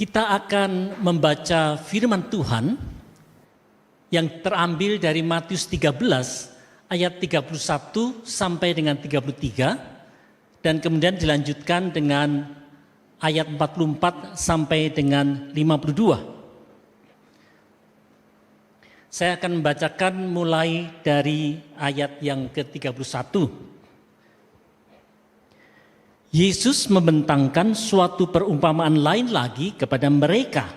Kita akan membaca firman Tuhan yang terambil dari Matius 13 ayat 31 sampai dengan 33 dan kemudian dilanjutkan dengan ayat 44 sampai dengan 52. Saya akan membacakan mulai dari ayat yang ke-31. Yesus membentangkan suatu perumpamaan lain lagi kepada mereka.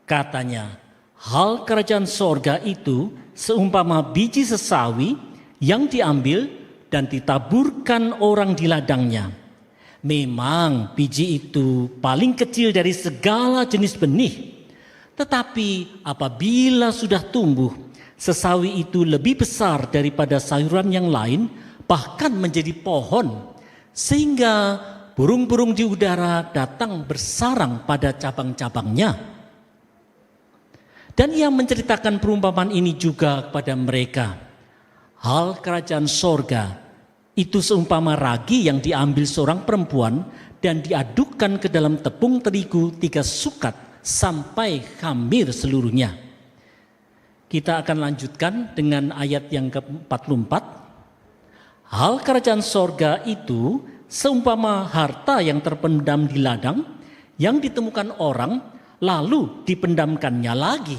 Katanya, hal kerajaan sorga itu seumpama biji sesawi yang diambil dan ditaburkan orang di ladangnya. Memang biji itu paling kecil dari segala jenis benih. Tetapi apabila sudah tumbuh, sesawi itu lebih besar daripada sayuran yang lain, bahkan menjadi pohon. Sehingga burung-burung di udara datang bersarang pada cabang-cabangnya. Dan ia menceritakan perumpamaan ini juga kepada mereka. Hal kerajaan sorga itu seumpama ragi yang diambil seorang perempuan dan diadukkan ke dalam tepung terigu 3 sukat sampai khamir seluruhnya. Kita akan lanjutkan dengan ayat yang ke-44. Hal kerajaan sorga itu seumpama harta yang terpendam di ladang yang ditemukan orang lalu dipendamkannya lagi.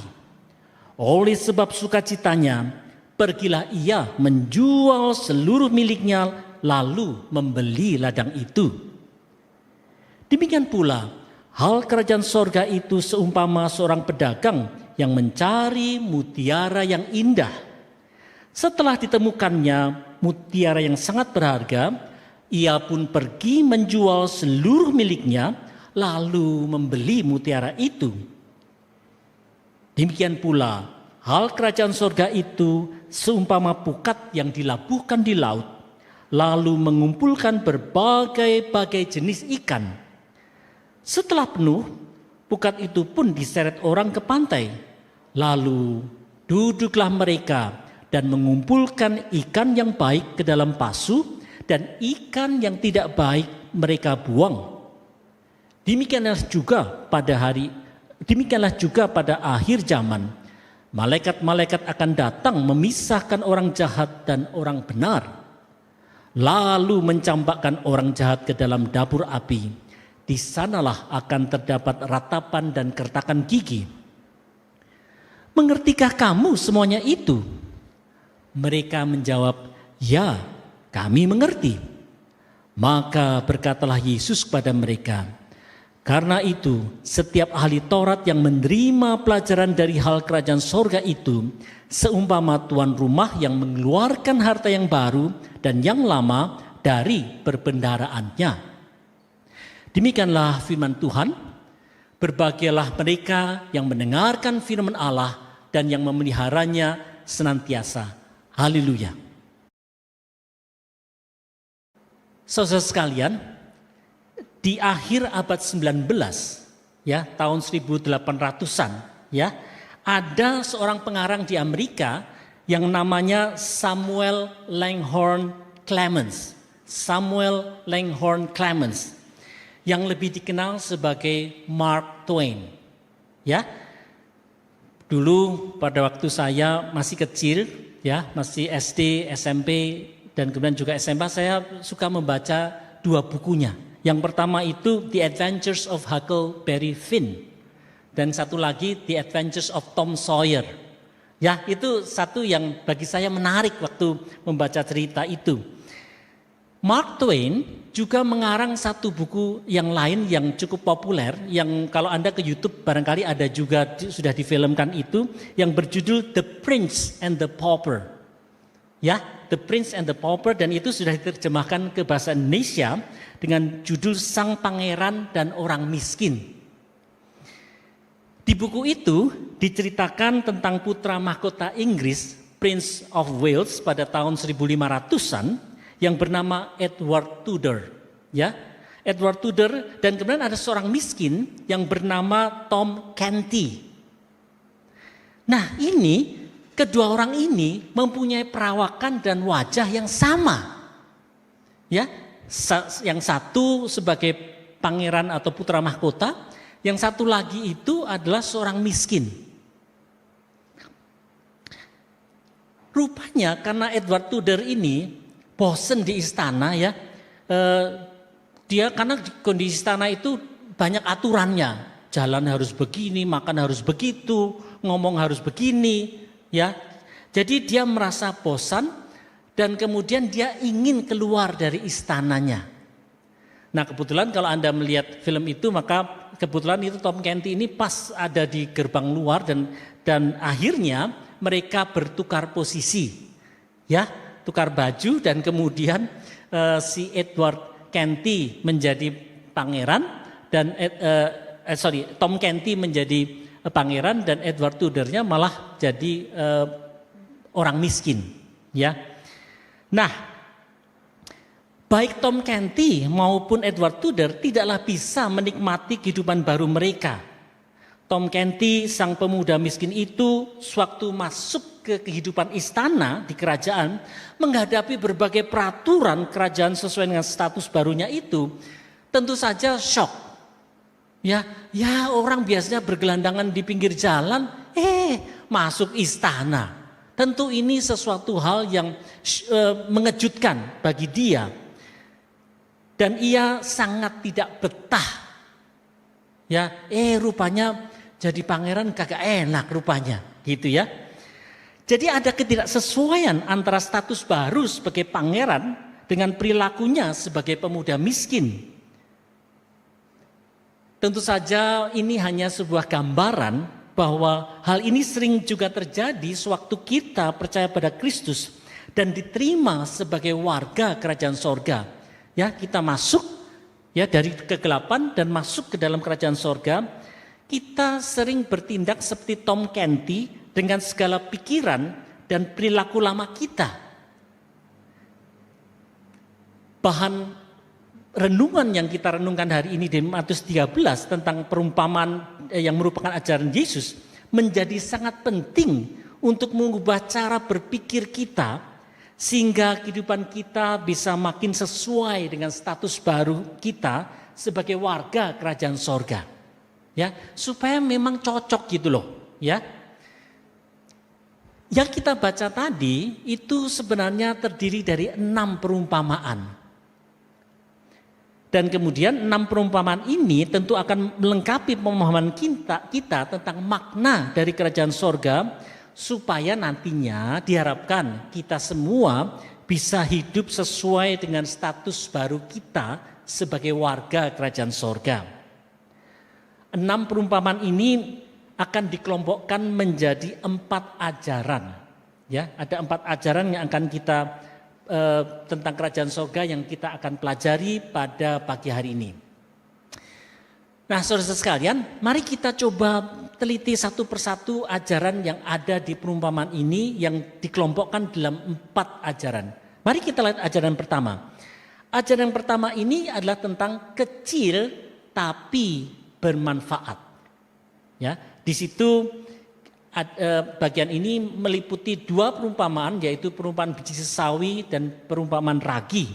Oleh sebab sukacitanya, pergilah ia menjual seluruh miliknya lalu membeli ladang itu. Demikian pula, hal kerajaan sorga itu seumpama seorang pedagang yang mencari mutiara yang indah. Setelah ditemukannya mutiara yang sangat berharga, ia pun pergi menjual seluruh miliknya lalu membeli mutiara itu. Demikian pula hal kerajaan sorga itu seumpama pukat yang dilabuhkan di laut lalu mengumpulkan berbagai-bagai jenis ikan. Setelah penuh, pukat itu pun diseret orang ke pantai. Lalu duduklah mereka dan mengumpulkan ikan yang baik ke dalam pasu dan ikan yang tidak baik mereka buang. Demikianlah juga pada akhir zaman, malaikat-malaikat akan datang memisahkan orang jahat dan orang benar, lalu mencampakkan orang jahat ke dalam dapur api. Di sanalah akan terdapat ratapan dan kertakan gigi. Mengertikah kamu semuanya itu? Mereka menjawab, ya, kami mengerti. Maka berkatalah Yesus kepada mereka, karena itu setiap ahli Taurat yang menerima pelajaran dari hal kerajaan sorga itu seumpama tuan rumah yang mengeluarkan harta yang baru dan yang lama dari perbendaharaannya. Demikianlah firman Tuhan. Berbahagialah mereka yang mendengarkan firman Allah dan yang memeliharanya senantiasa. Haleluya. Saudara sekalian, di akhir abad 19, ya, tahun 1800-an, ya, ada seorang pengarang di Amerika yang namanya Samuel Langhorne Clemens. Samuel Langhorne Clemens yang lebih dikenal sebagai Mark Twain. Ya. Dulu pada waktu saya masih kecil, ya, masih SD, SMP, dan kemudian juga SMA, saya suka membaca 2 bukunya. Yang pertama itu The Adventures of Huckleberry Finn, dan satu lagi The Adventures of Tom Sawyer. Ya, itu satu yang bagi saya menarik waktu membaca cerita itu. Mark Twain juga mengarang satu buku yang lain yang cukup populer, yang kalau Anda ke YouTube barangkali ada juga sudah difilmkan itu, yang berjudul The Prince and the Pauper. Ya, The Prince and the Pauper, dan itu sudah diterjemahkan ke bahasa Indonesia dengan judul Sang Pangeran dan Orang Miskin. Di buku itu diceritakan tentang putra mahkota Inggris, Prince of Wales pada tahun 1500-an yang bernama Edward Tudor. Ya, Edward Tudor, dan kemudian ada seorang miskin yang bernama Tom Canty. Nah, ini kedua orang ini mempunyai perawakan dan wajah yang sama. Ya, yang satu sebagai pangeran atau putra mahkota, Yang satu lagi itu adalah seorang miskin. Rupanya karena Edward Tudor ini bosen di istana ya, dia karena kondisi istana itu banyak aturannya, jalan harus begini, makan harus begitu, ngomong harus begini, ya. Jadi dia merasa bosan dan kemudian dia ingin keluar dari istananya. Nah kebetulan kalau Anda melihat film itu maka kebetulan itu Tom Canty ini pas ada di gerbang luar dan akhirnya mereka bertukar posisi, ya, tukar baju dan kemudian si Edward Canty menjadi pangeran dan Tom Canty menjadi pangeran dan Edward Tudornya malah jadi orang miskin, ya. Nah, baik Tom Canty maupun Edward Tudor tidaklah bisa menikmati kehidupan baru mereka. Tom Canty, sang pemuda miskin itu, sewaktu masuk ke kehidupan istana di kerajaan, menghadapi berbagai peraturan kerajaan sesuai dengan status barunya itu, tentu saja shock. Ya orang biasanya bergelandangan di pinggir jalan, masuk istana. Tentu ini sesuatu hal yang mengejutkan bagi dia. Dan ia sangat tidak betah. Ya, rupanya jadi pangeran kagak enak rupanya, gitu ya. Jadi ada ketidaksesuaian antara status baru sebagai pangeran dengan perilakunya sebagai pemuda miskin. Tentu saja ini hanya sebuah gambaran bahwa hal ini sering juga terjadi sewaktu kita percaya pada Kristus dan diterima sebagai warga kerajaan sorga. Ya, kita masuk ya dari kegelapan dan masuk ke dalam kerajaan sorga. Kita sering bertindak seperti Tom Canty dengan segala pikiran dan perilaku lama kita. Bahan renungan yang kita renungkan hari ini di Matius 13 tentang perumpamaan yang merupakan ajaran Yesus menjadi sangat penting untuk mengubah cara berpikir kita sehingga kehidupan kita bisa makin sesuai dengan status baru kita sebagai warga kerajaan sorga. Ya, supaya memang cocok gitu loh, ya. Yang kita baca tadi itu sebenarnya terdiri dari 6 perumpamaan. Dan kemudian 6 perumpamaan ini tentu akan melengkapi pemahaman kita tentang makna dari kerajaan sorga supaya nantinya diharapkan kita semua bisa hidup sesuai dengan status baru kita sebagai warga kerajaan sorga. 6 perumpamaan ini akan dikelompokkan menjadi 4 ajaran. Ya, ada 4 ajaran yang akan kita tentang kerajaan sorga yang kita akan pelajari pada pagi hari ini. Nah, saudara sekalian, mari kita coba teliti satu persatu ajaran yang ada di perumpamaan ini yang dikelompokkan dalam 4 ajaran. Mari kita lihat ajaran pertama. Ajaran pertama ini adalah tentang kecil tapi bermanfaat. Ya, di situ bagian ini meliputi 2 perumpamaan, yaitu perumpamaan biji sesawi dan perumpamaan ragi.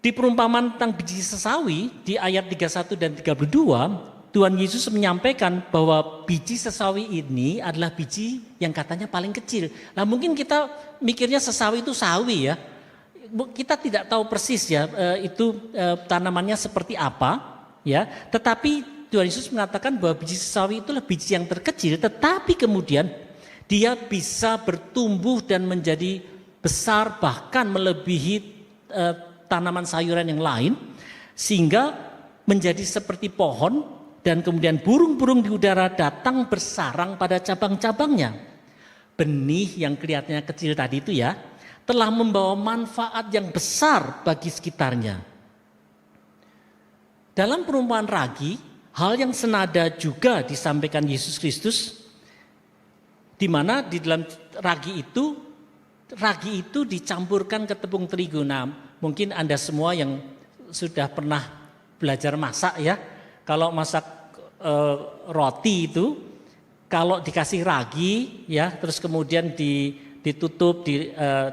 Di perumpamaan tentang biji sesawi di ayat 31 dan 32, Tuhan Yesus menyampaikan bahwa biji sesawi ini adalah biji yang katanya paling kecil. Nah, mungkin kita mikirnya sesawi itu sawi ya. Kita tidak tahu persis ya itu tanamannya seperti apa. Ya, tetapi Tuhan Yesus mengatakan bahwa biji sesawi itulah biji yang terkecil, tetapi kemudian dia bisa bertumbuh dan menjadi besar bahkan melebihi tanaman sayuran yang lain sehingga menjadi seperti pohon dan kemudian burung-burung di udara datang bersarang pada cabang-cabangnya. Benih yang kelihatannya kecil tadi itu ya telah membawa manfaat yang besar bagi sekitarnya. Dalam perumpamaan ragi, hal yang senada juga disampaikan Yesus Kristus, di mana di dalam ragi itu dicampurkan ke tepung terigu. Nah, mungkin Anda semua yang sudah pernah belajar masak ya, kalau masak roti itu, kalau dikasih ragi ya, terus kemudian ditutup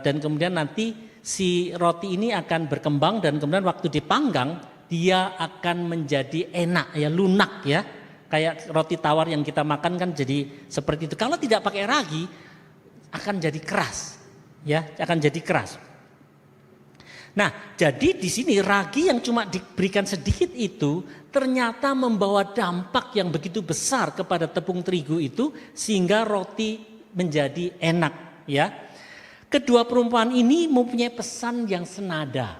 dan kemudian nanti si roti ini akan berkembang dan kemudian waktu dipanggang dia akan menjadi enak ya, lunak ya. Kayak roti tawar yang kita makan kan jadi seperti itu. Kalau tidak pakai ragi akan jadi keras. Ya, akan jadi keras. Nah, jadi di sini ragi yang cuma diberikan sedikit itu ternyata membawa dampak yang begitu besar kepada tepung terigu itu sehingga roti menjadi enak, ya. Kedua perumpamaan ini mempunyai pesan yang senada.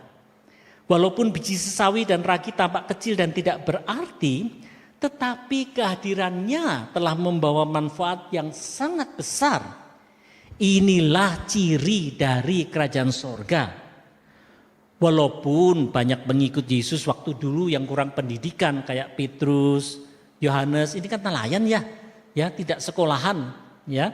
Walaupun biji sesawi dan ragi tampak kecil dan tidak berarti, tetapi kehadirannya telah membawa manfaat yang sangat besar. Inilah ciri dari kerajaan sorga. Walaupun banyak pengikut Yesus waktu dulu yang kurang pendidikan kayak Petrus, Yohanes, ini kan nelayan ya tidak sekolahan, ya.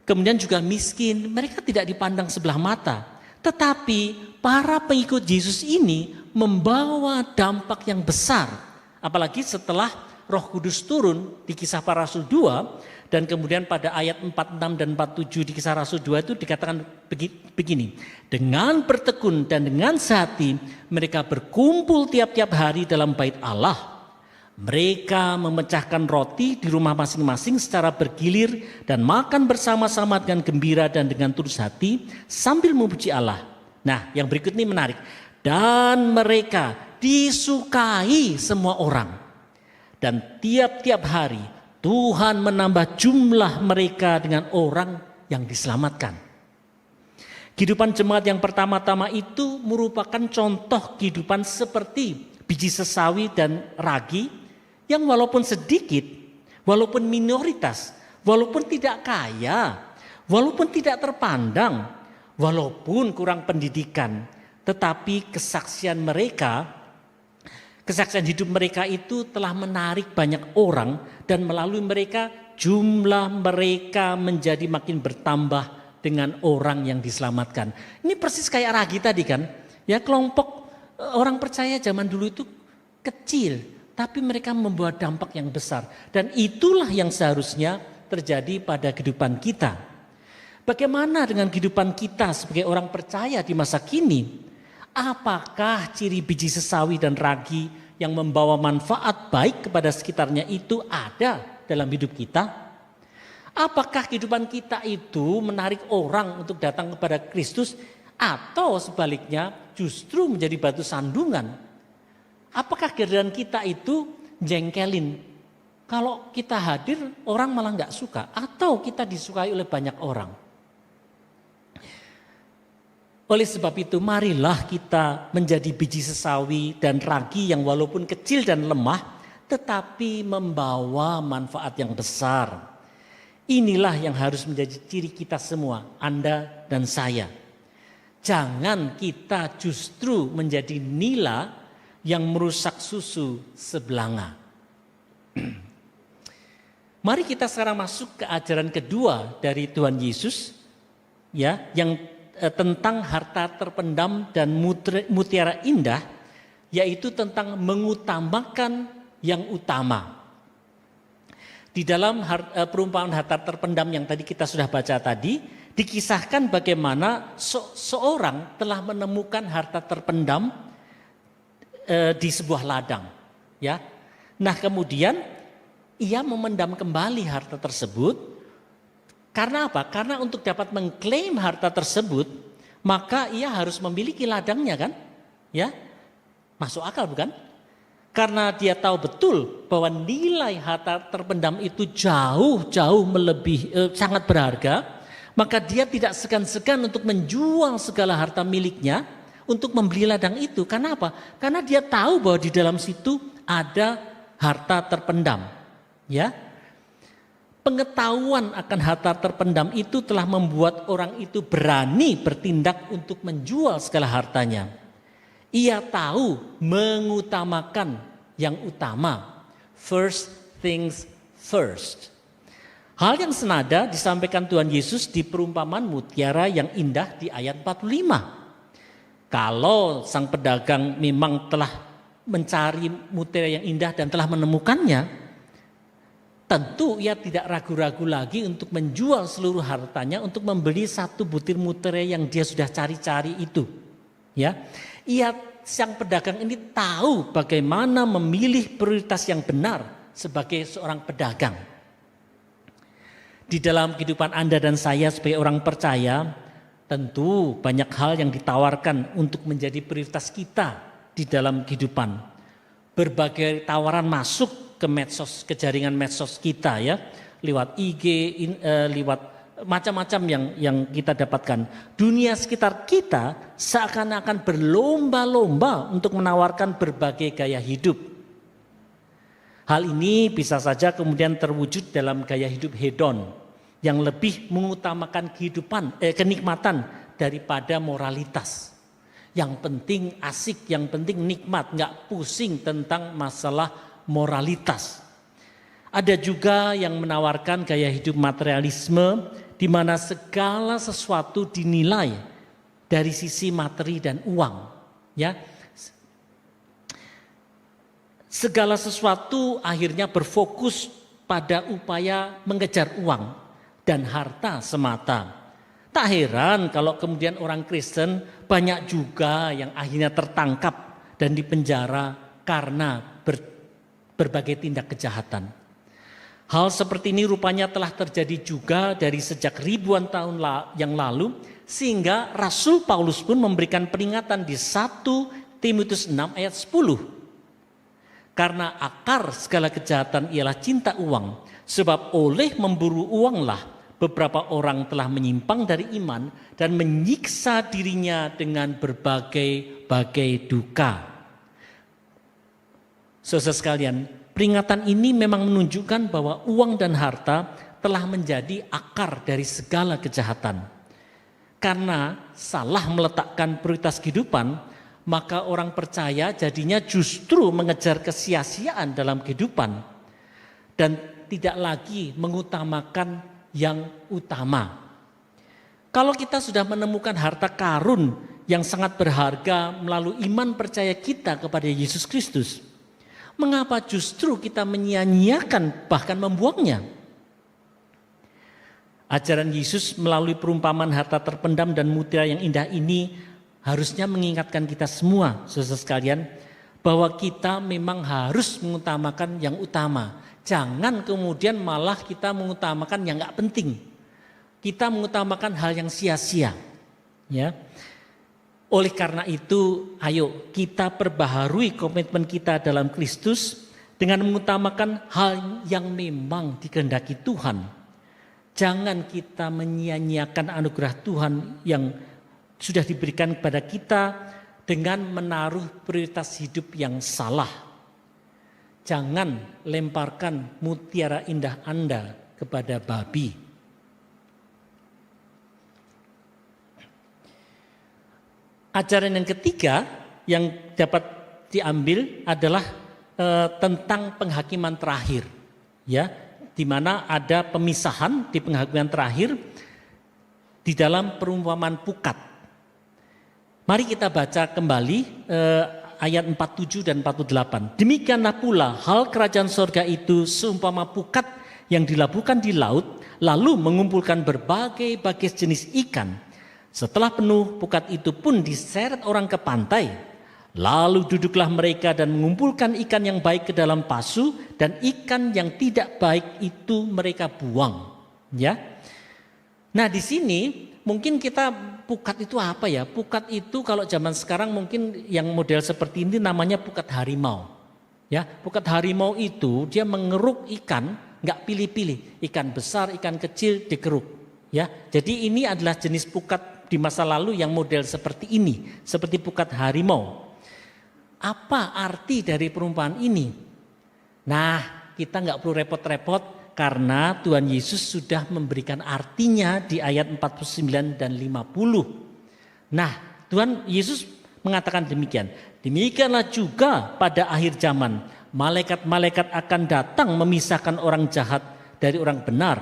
Kemudian juga miskin, mereka tidak dipandang sebelah mata. Tetapi para pengikut Yesus ini membawa dampak yang besar. Apalagi setelah Roh Kudus turun di Kisah Para Rasul 2 dan kemudian pada ayat 46 dan 47 di Kisah Rasul 2 itu dikatakan begini. Dengan bertekun dan dengan sehati mereka berkumpul tiap-tiap hari dalam bait Allah. Mereka memecahkan roti di rumah masing-masing secara bergilir dan makan bersama-sama dengan gembira dan dengan tulus hati sambil memuji Allah. Nah, yang berikut ini menarik. Dan mereka disukai semua orang. Dan tiap-tiap hari Tuhan menambah jumlah mereka dengan orang yang diselamatkan. Kehidupan jemaat yang pertama-tama itu merupakan contoh kehidupan seperti biji sesawi dan ragi yang walaupun sedikit, walaupun minoritas, walaupun tidak kaya, walaupun tidak terpandang, walaupun kurang pendidikan, tetapi kesaksian hidup mereka itu telah menarik banyak orang dan melalui mereka jumlah mereka menjadi makin bertambah dengan orang yang diselamatkan. Ini persis kayak ragi tadi kan, ya kelompok orang percaya zaman dulu itu kecil. Tapi mereka membawa dampak yang besar. Dan itulah yang seharusnya terjadi pada kehidupan kita. Bagaimana dengan kehidupan kita sebagai orang percaya di masa kini? Apakah ciri biji sesawi dan ragi yang membawa manfaat baik kepada sekitarnya itu ada dalam hidup kita? Apakah kehidupan kita itu menarik orang untuk datang kepada Kristus? Atau sebaliknya justru menjadi batu sandungan? Apakah kehadiran kita itu jengkelin? Kalau kita hadir orang malah nggak suka atau kita disukai oleh banyak orang. Oleh sebab itu marilah kita menjadi biji sesawi dan ragi yang walaupun kecil dan lemah tetapi membawa manfaat yang besar. Inilah yang harus menjadi ciri kita semua, Anda dan saya. Jangan kita justru menjadi nila yang merusak susu sebelanga. Mari kita sekarang masuk ke ajaran kedua dari Tuhan Yesus, ya, yang tentang harta terpendam dan mutiara indah, yaitu tentang mengutamakan yang utama. Di dalam perumpamaan harta terpendam yang tadi kita sudah baca tadi, dikisahkan bagaimana seorang telah menemukan harta terpendam di sebuah ladang, ya. Nah, kemudian ia memendam kembali harta tersebut. Karena apa? Karena untuk dapat mengklaim harta tersebut, maka ia harus memiliki ladangnya kan? Ya. Masuk akal bukan? Karena dia tahu betul bahwa nilai harta terpendam itu jauh melebihi sangat berharga, maka dia tidak segan-segan untuk menjual segala harta miliknya untuk membeli ladang itu. Karena apa? Karena dia tahu bahwa di dalam situ ada harta terpendam. Ya. Pengetahuan akan harta terpendam itu telah membuat orang itu berani bertindak untuk menjual segala hartanya. Ia tahu mengutamakan yang utama. First things first. Hal yang senada disampaikan Tuhan Yesus di perumpamaan mutiara yang indah di ayat 45. Kalau sang pedagang memang telah mencari mutiara yang indah dan telah menemukannya, tentu ia tidak ragu-ragu lagi untuk menjual seluruh hartanya untuk membeli satu butir mutiara yang dia sudah cari-cari itu. Ya, ia sang pedagang ini tahu bagaimana memilih prioritas yang benar sebagai seorang pedagang. Di dalam kehidupan Anda dan saya sebagai orang percaya, tentu banyak hal yang ditawarkan untuk menjadi prioritas kita di dalam kehidupan. Berbagai tawaran masuk ke medsos, ke jaringan medsos kita ya, lewat IG, lewat macam-macam yang kita dapatkan. Dunia sekitar kita seakan-akan berlomba-lomba untuk menawarkan berbagai gaya hidup. Hal ini bisa saja kemudian terwujud dalam gaya hidup hedon yang lebih mengutamakan kenikmatan daripada moralitas. Yang penting asik, yang penting nikmat, nggak pusing tentang masalah moralitas. Ada juga yang menawarkan gaya hidup materialisme di mana segala sesuatu dinilai dari sisi materi dan uang, ya. Segala sesuatu akhirnya berfokus pada upaya mengejar uang dan harta semata. Tak heran kalau kemudian orang Kristen banyak juga yang akhirnya tertangkap dan dipenjara karena berbagai tindak kejahatan. Hal seperti ini rupanya telah terjadi juga dari sejak ribuan tahun yang lalu, sehingga Rasul Paulus pun memberikan peringatan di 1 Timotius 6 ayat 10. Karena akar segala kejahatan ialah cinta uang, sebab oleh memburu uanglah beberapa orang telah menyimpang dari iman dan menyiksa dirinya dengan berbagai duka. Saudara sekalian, peringatan ini memang menunjukkan bahwa uang dan harta telah menjadi akar dari segala kejahatan. Karena salah meletakkan prioritas kehidupan, maka orang percaya jadinya justru mengejar kesia-siaan dalam kehidupan dan tidak lagi mengutamakan yang utama. Kalau kita sudah menemukan harta karun yang sangat berharga melalui iman percaya kita kepada Yesus Kristus, mengapa justru kita menyia-nyiakan bahkan membuangnya? Ajaran Yesus melalui perumpamaan harta terpendam dan mutiara yang indah ini harusnya mengingatkan kita semua, saudara sekalian, bahwa kita memang harus mengutamakan yang utama. Jangan kemudian malah kita mengutamakan yang nggak penting. Kita mengutamakan hal yang sia-sia. Ya. Oleh karena itu, ayo kita perbaharui komitmen kita dalam Kristus dengan mengutamakan hal yang memang dikehendaki Tuhan. Jangan kita menyia-nyiakan anugerah Tuhan yang sudah diberikan kepada kita dengan menaruh prioritas hidup yang salah. Jangan lemparkan mutiara indah Anda kepada babi. Ajaran yang ketiga yang dapat diambil adalah tentang penghakiman terakhir, ya, di mana ada pemisahan di penghakiman terakhir di dalam perumpamaan pukat. Mari kita baca kembali ayat 47 dan 48. Demikianlah pula hal kerajaan sorga itu seumpama pukat yang dilabuhkan di laut, lalu mengumpulkan berbagai jenis ikan. Setelah penuh, pukat itu pun diseret orang ke pantai. Lalu duduklah mereka dan mengumpulkan ikan yang baik ke dalam pasu, dan ikan yang tidak baik itu mereka buang. Ya. Nah, di sini mungkin kita pukat itu apa ya? Pukat itu kalau zaman sekarang mungkin yang model seperti ini namanya pukat harimau. Ya, pukat harimau itu dia mengeruk ikan, nggak pilih-pilih, ikan besar, ikan kecil dikeruk. Ya, jadi ini adalah jenis pukat di masa lalu yang model seperti ini, seperti pukat harimau. Apa arti dari perumpamaan ini? Nah, kita nggak perlu repot-repot karena Tuhan Yesus sudah memberikan artinya di ayat 49 dan 50. Nah, Tuhan Yesus mengatakan demikian. Demikianlah juga pada akhir zaman, malaikat-malaikat akan datang memisahkan orang jahat dari orang benar,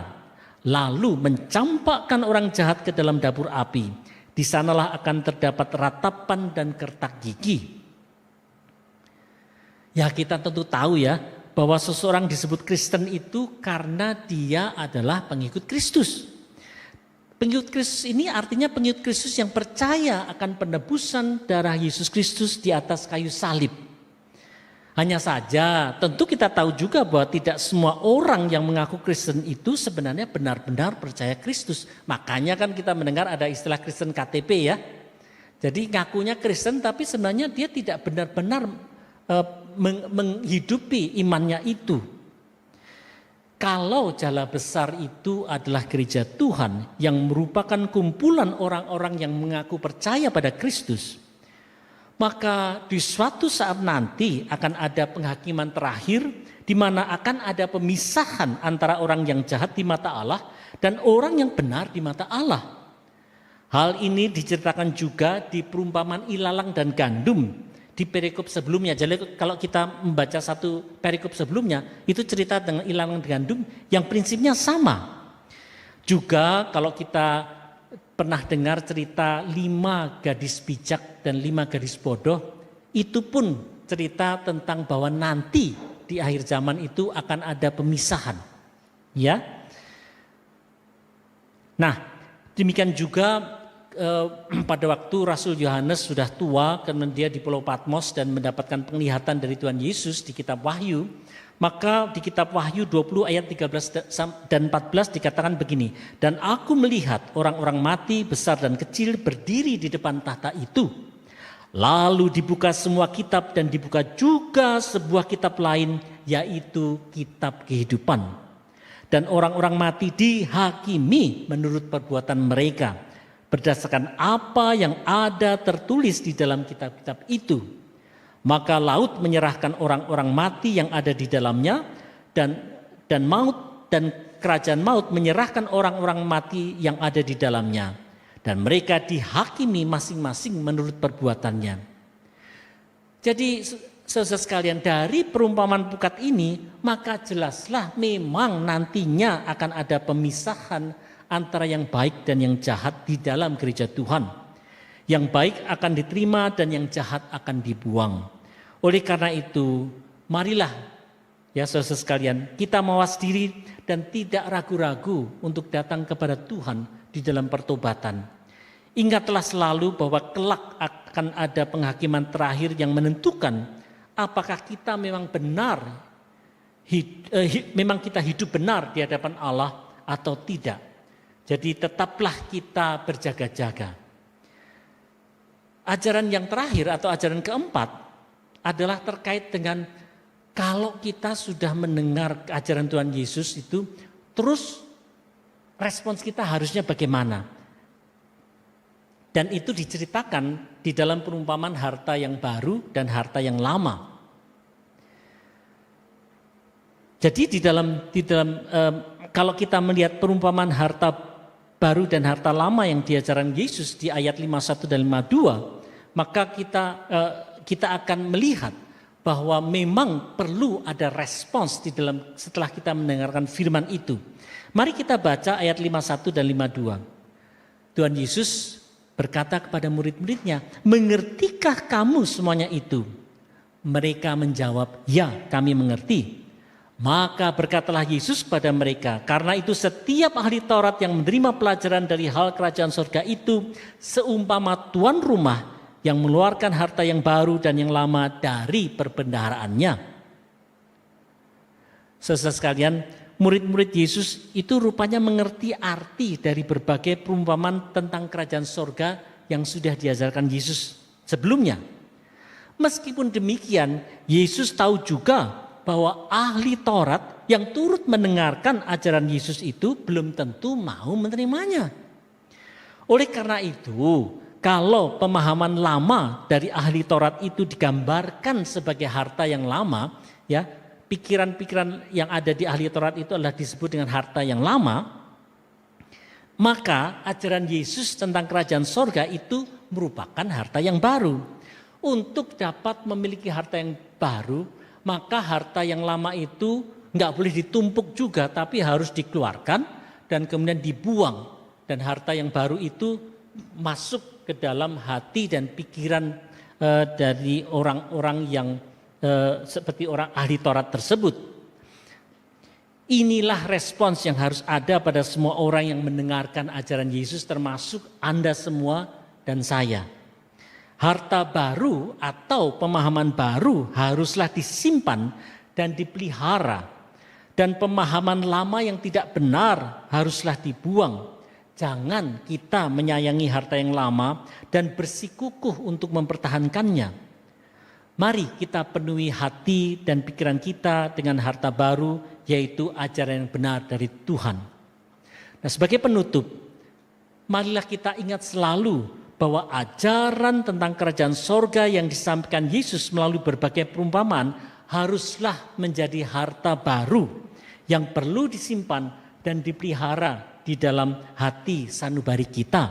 lalu mencampakkan orang jahat ke dalam dapur api. Di sanalah akan terdapat ratapan dan kertak gigi. Ya, kita tentu tahu ya, bahwa seseorang disebut Kristen itu karena dia adalah pengikut Kristus. Pengikut Kristus ini artinya pengikut Kristus yang percaya akan penebusan darah Yesus Kristus di atas kayu salib. Hanya saja tentu kita tahu juga bahwa tidak semua orang yang mengaku Kristen itu sebenarnya benar-benar percaya Kristus. Makanya kan kita mendengar ada istilah Kristen KTP ya. Jadi ngakunya Kristen tapi sebenarnya dia tidak benar-benar menghidupi imannya itu. Kalau jala besar itu adalah gereja Tuhan yang merupakan kumpulan orang-orang yang mengaku percaya pada Kristus, maka di suatu saat nanti akan ada penghakiman terakhir di mana akan ada pemisahan antara orang yang jahat di mata Allah dan orang yang benar di mata Allah. Hal ini diceritakan juga di perumpamaan ilalang dan gandum di perikop sebelumnya. Jadi kalau kita membaca satu perikop sebelumnya, itu cerita dengan ilalang dan gandum yang prinsipnya sama. Juga kalau kita pernah dengar cerita 5 gadis bijak dan 5 gadis bodoh, itu pun cerita tentang bahwa nanti di akhir zaman itu akan ada pemisahan. Ya. Nah, demikian juga pada waktu Rasul Yohanes sudah tua karena dia di Pulau Patmos dan mendapatkan penglihatan dari Tuhan Yesus di kitab Wahyu, maka di kitab Wahyu 20 ayat 13 dan 14 dikatakan begini, dan aku melihat orang-orang mati besar dan kecil berdiri di depan tahta itu, lalu dibuka semua kitab dan dibuka juga sebuah kitab lain, yaitu kitab kehidupan, dan orang-orang mati dihakimi menurut perbuatan mereka berdasarkan apa yang ada tertulis di dalam kitab-kitab itu. Maka laut menyerahkan orang-orang mati yang ada di dalamnya dan maut dan kerajaan maut menyerahkan orang-orang mati yang ada di dalamnya, dan mereka dihakimi masing-masing menurut perbuatannya. Jadi saudara sekalian, dari perumpamaan pukat ini maka jelaslah memang nantinya akan ada pemisahan antara yang baik dan yang jahat di dalam gereja Tuhan. Yang baik akan diterima dan yang jahat akan dibuang. Oleh karena itu, marilah ya saudara sekalian, kita mawas diri dan tidak ragu-ragu untuk datang kepada Tuhan di dalam pertobatan. Ingatlah selalu bahwa kelak akan ada penghakiman terakhir yang menentukan apakah kita memang benar, memang kita hidup benar di hadapan Allah atau tidak. Jadi tetaplah kita berjaga-jaga. Ajaran yang terakhir atau ajaran keempat adalah terkait dengan kalau kita sudah mendengar ajaran Tuhan Yesus itu, terus respons kita harusnya bagaimana? Dan itu diceritakan di dalam perumpamaan harta yang baru dan harta yang lama. Jadi di dalam kalau kita melihat perumpamaan harta baru dan harta lama yang diajarkan Yesus di ayat 51 dan 52, maka kita akan melihat bahwa memang perlu ada respons di dalam setelah kita mendengarkan firman itu. Mari kita baca ayat 51 dan 52. Tuhan Yesus berkata kepada murid-muridnya, "Mengertikah kamu semuanya itu?" Mereka menjawab, "Ya, kami mengerti." Maka berkatalah Yesus kepada mereka, "Karena itu setiap ahli Taurat yang menerima pelajaran dari hal kerajaan surga itu seumpama tuan rumah yang mengeluarkan harta yang baru dan yang lama dari perbendaharaannya." Saudara sekalian, murid-murid Yesus itu rupanya mengerti arti dari berbagai perumpamaan tentang kerajaan surga yang sudah diajarkan Yesus sebelumnya. Meskipun demikian, Yesus tahu juga bahwa ahli Taurat yang turut mendengarkan ajaran Yesus itu belum tentu mau menerimanya. Oleh karena itu, kalau pemahaman lama dari ahli Taurat itu digambarkan sebagai harta yang lama, ya, pikiran-pikiran yang ada di ahli Taurat itu adalah disebut dengan harta yang lama, maka ajaran Yesus tentang kerajaan sorga itu merupakan harta yang baru. Untuk dapat memiliki harta yang baru, maka harta yang lama itu nggak boleh ditumpuk juga, tapi harus dikeluarkan dan kemudian dibuang. Dan harta yang baru itu masuk ke dalam hati dan pikiran dari orang-orang yang seperti orang ahli Taurat tersebut. Inilah respons yang harus ada pada semua orang yang mendengarkan ajaran Yesus, termasuk Anda semua dan saya. Harta baru atau pemahaman baru haruslah disimpan dan dipelihara. Dan pemahaman lama yang tidak benar haruslah dibuang. Jangan kita menyayangi harta yang lama dan bersikukuh untuk mempertahankannya. Mari kita penuhi hati dan pikiran kita dengan harta baru, yaitu ajaran yang benar dari Tuhan. Nah, sebagai penutup, marilah kita ingat selalu bahwa ajaran tentang kerajaan sorga yang disampaikan Yesus melalui berbagai perumpamaan haruslah menjadi harta baru yang perlu disimpan dan dipelihara di dalam hati sanubari kita.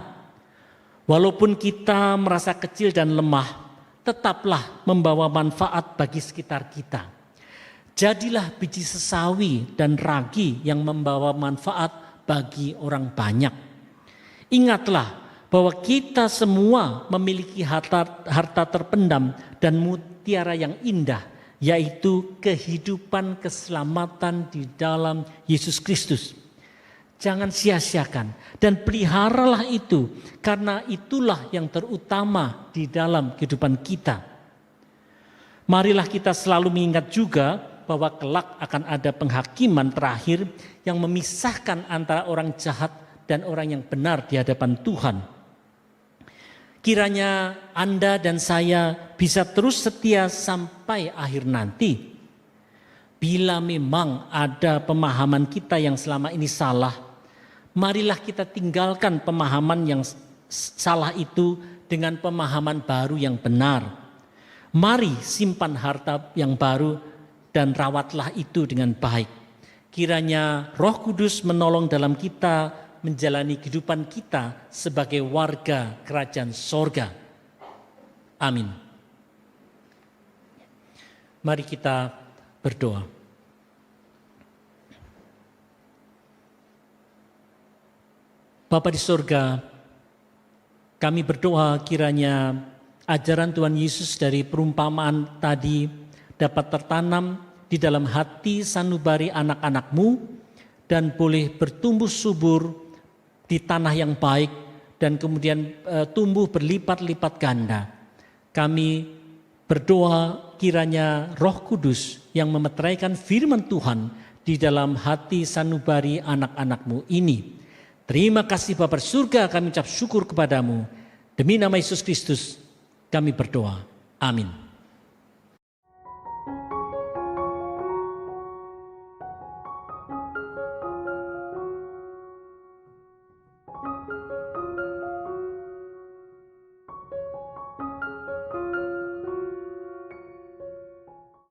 Walaupun kita merasa kecil dan lemah, tetaplah membawa manfaat bagi sekitar kita. Jadilah biji sesawi dan ragi yang membawa manfaat bagi orang banyak. Ingatlah bahwa kita semua memiliki harta terpendam dan mutiara yang indah, yaitu kehidupan keselamatan di dalam Yesus Kristus. Jangan sia-siakan dan peliharalah itu, karena itulah yang terutama di dalam kehidupan kita. Marilah kita selalu mengingat juga bahwa kelak akan ada penghakiman terakhir yang memisahkan antara orang jahat dan orang yang benar di hadapan Tuhan. Kiranya Anda dan saya bisa terus setia sampai akhir nanti. Bila memang ada pemahaman kita yang selama ini salah, marilah kita tinggalkan pemahaman yang salah itu dengan pemahaman baru yang benar. Mari simpan harta yang baru dan rawatlah itu dengan baik. Kiranya Roh Kudus menolong dalam kita menjalani kehidupan kita sebagai warga kerajaan sorga. Amin. Mari kita berdoa. Bapa di sorga, kami berdoa kiranya ajaran Tuhan Yesus dari perumpamaan tadi dapat tertanam di dalam hati sanubari anak-anak-Mu dan boleh bertumbuh subur di tanah yang baik dan kemudian tumbuh berlipat-lipat ganda. Kami berdoa kiranya Roh Kudus yang memeteraikan firman Tuhan di dalam hati sanubari anak-anak-Mu ini. Terima kasih Bapa surga, kami ucap syukur kepadamu. Demi nama Yesus Kristus kami berdoa. Amin.